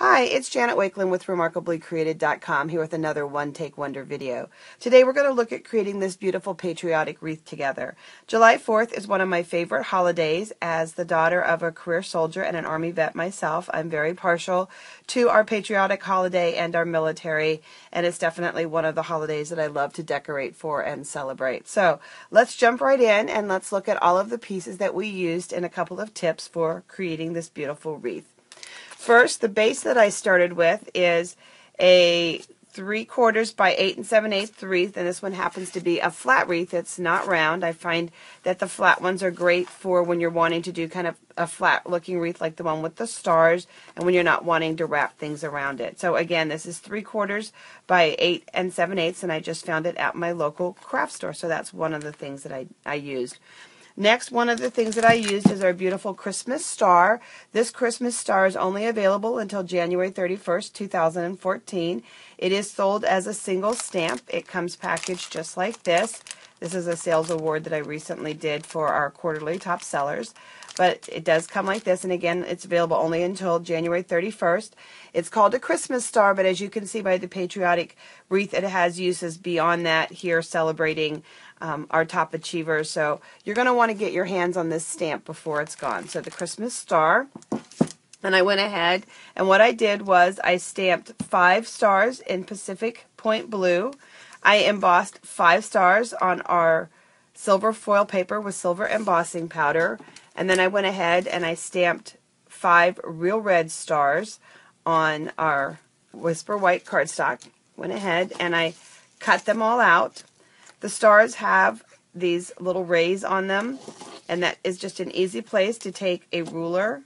Hi, it's Janet Wakeland with RemarkablyCreated.com here with another One Take Wonder video. Today we're going to look at creating this beautiful patriotic wreath together. July 4th is one of my favorite holidays. As the daughter of a career soldier and an Army vet myself, I'm very partial to our patriotic holiday and our military, and it's definitely one of the holidays that I love to decorate for and celebrate. So let's jump right in and let's look at all of the pieces that we used and a couple of tips for creating this beautiful wreath. First, the base that I started with is a 3/4 by 8 7/8 wreath, and this one happens to be a flat wreath. It's not round. I find that the flat ones are great for when you're wanting to do kind of a flat looking wreath like the one with the stars, and when you're not wanting to wrap things around it. So again, this is 3/4 by 8 7/8, and I just found it at my local craft store. So that's one of the things that I used. Next, one of the things that I used is our beautiful Christmas star. This Christmas star is only available until January 31st, 2014. It is sold as a single stamp. It comes packaged just like this. This is a sales award that I recently did for our quarterly top sellers. But it does come like this, and again, it's available only until January 31st. It's called a Christmas star, but as you can see by the patriotic wreath, it has uses beyond that here celebrating our top achievers. So you're going to want to get your hands on this stamp before it's gone. So the Christmas star. And I went ahead, and what I did was I stamped 5 stars in Pacific Point Blue. I embossed 5 stars on our silver foil paper with silver embossing powder. And then I went ahead and I stamped 5 real red stars on our Whisper White cardstock. Went ahead and I cut them all out. The stars have these little rays on them, and that is just an easy place to take a ruler,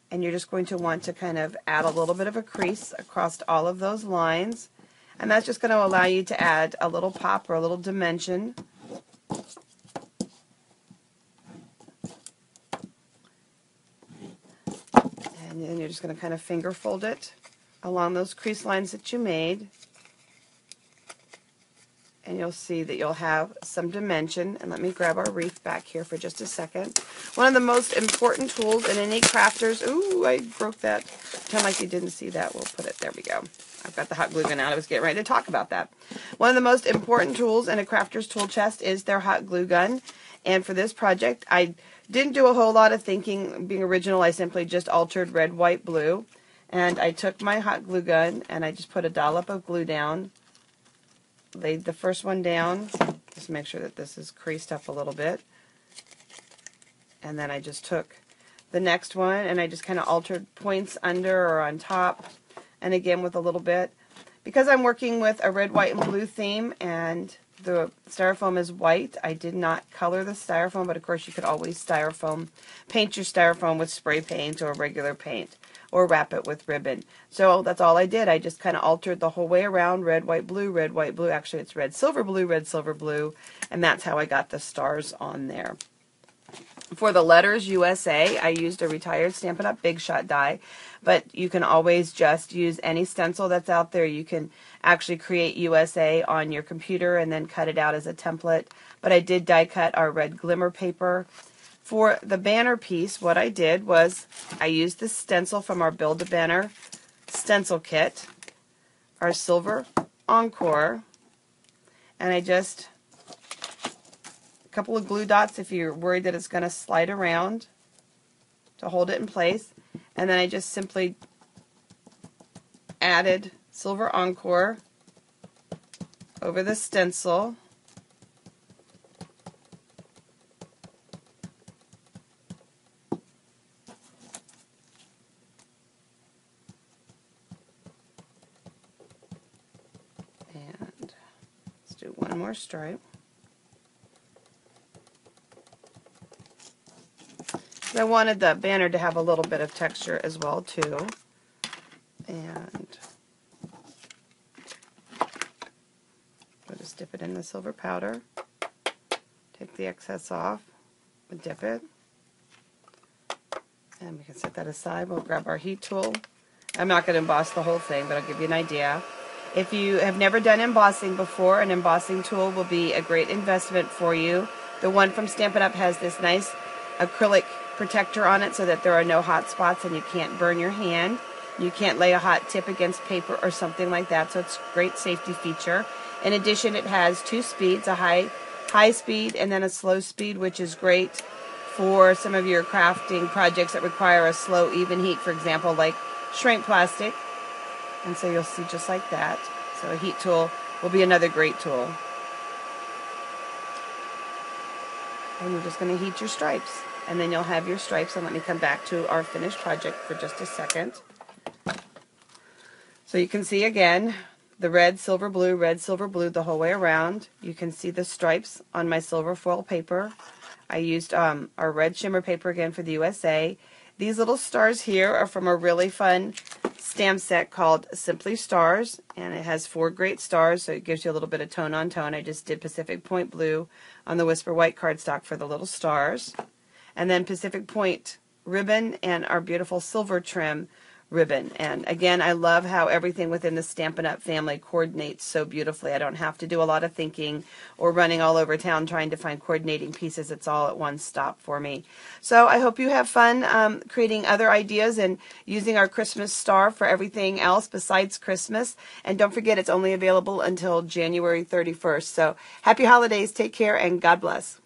and you're just going to want to kind of add a little bit of a crease across all of those lines, and that's just going to allow you to add a little pop or a little dimension. And then you're just going to kind of finger fold it along those crease lines that you made. And you'll see that you'll have some dimension. And let me grab our wreath back here for just a second. One of the most important tools in any crafter's... Ooh, I broke that. Pretend like you didn't see that. We'll put it... There we go. I've got the hot glue gun out. I was getting ready to talk about that. One of the most important tools in a crafter's tool chest is their hot glue gun. And for this project, I didn't do a whole lot of thinking. Being original, I simply just altered red, white, blue. And I took my hot glue gun and I just put a dollop of glue down. Laid the first one down, just make sure that this is creased up a little bit, and then I just took the next one and I just kind of altered points under or on top, and again with a little bit. Because I'm working with a red, white, and blue theme and the styrofoam is white, I did not color the styrofoam, but of course you could always paint your styrofoam with spray paint or regular paint, or wrap it with ribbon. So that's all I did. I just kind of altered the whole way around, red, white, blue, red, white, blue. Actually, it's red, silver, blue, and that's how I got the stars on there. For the letters USA, I used a retired Stampin' Up! Big Shot die, but you can always just use any stencil that's out there. You can actually create USA on your computer and then cut it out as a template, but I did die cut our red glimmer paper. For the banner piece, what I did was I used the stencil from our Build-A-Banner stencil kit, our silver Encore, and I just, a couple of glue dots if you're worried that it's going to slide around to hold it in place, and then I just simply added silver Encore over the stencil. And let's do one more stripe. I wanted the banner to have a little bit of texture as well too. And I'll just dip it in the silver powder. Take the excess off. We'll dip it. And we can set that aside. We'll grab our heat tool. I'm not going to emboss the whole thing, but I'll give you an idea. If you have never done embossing before, an embossing tool will be a great investment for you. The one from Stampin' Up! Has this nice acrylic protector on it so that there are no hot spots and you can't burn your hand. You can't lay a hot tip against paper or something like that, so it's a great safety feature. In addition, it has 2 speeds, a high speed and then a slow speed, which is great for some of your crafting projects that require a slow, even heat, for example, like shrink plastic. And so you'll see just like that. So a heat tool will be another great tool. And you're just going to heat your stripes. And then you'll have your stripes. And let me come back to our finished project for just a second. So you can see again the red, silver, blue the whole way around. You can see the stripes on my silver foil paper. I used our red shimmer paper again for the USA. These little stars here are from a really fun stamp set called Simply Stars, and it has 4 great stars, so it gives you a little bit of tone on tone. I just did Pacific Point blue on the Whisper white cardstock for the little stars, and then Pacific Point ribbon and our beautiful silver trim ribbon. And again, I love how everything within the Stampin' Up! Family coordinates so beautifully. I don't have to do a lot of thinking or running all over town trying to find coordinating pieces. It's all at one stop for me. So I hope you have fun creating other ideas and using our Christmas star for everything else besides Christmas. And don't forget, it's only available until January 31st. So happy holidays, take care, and God bless.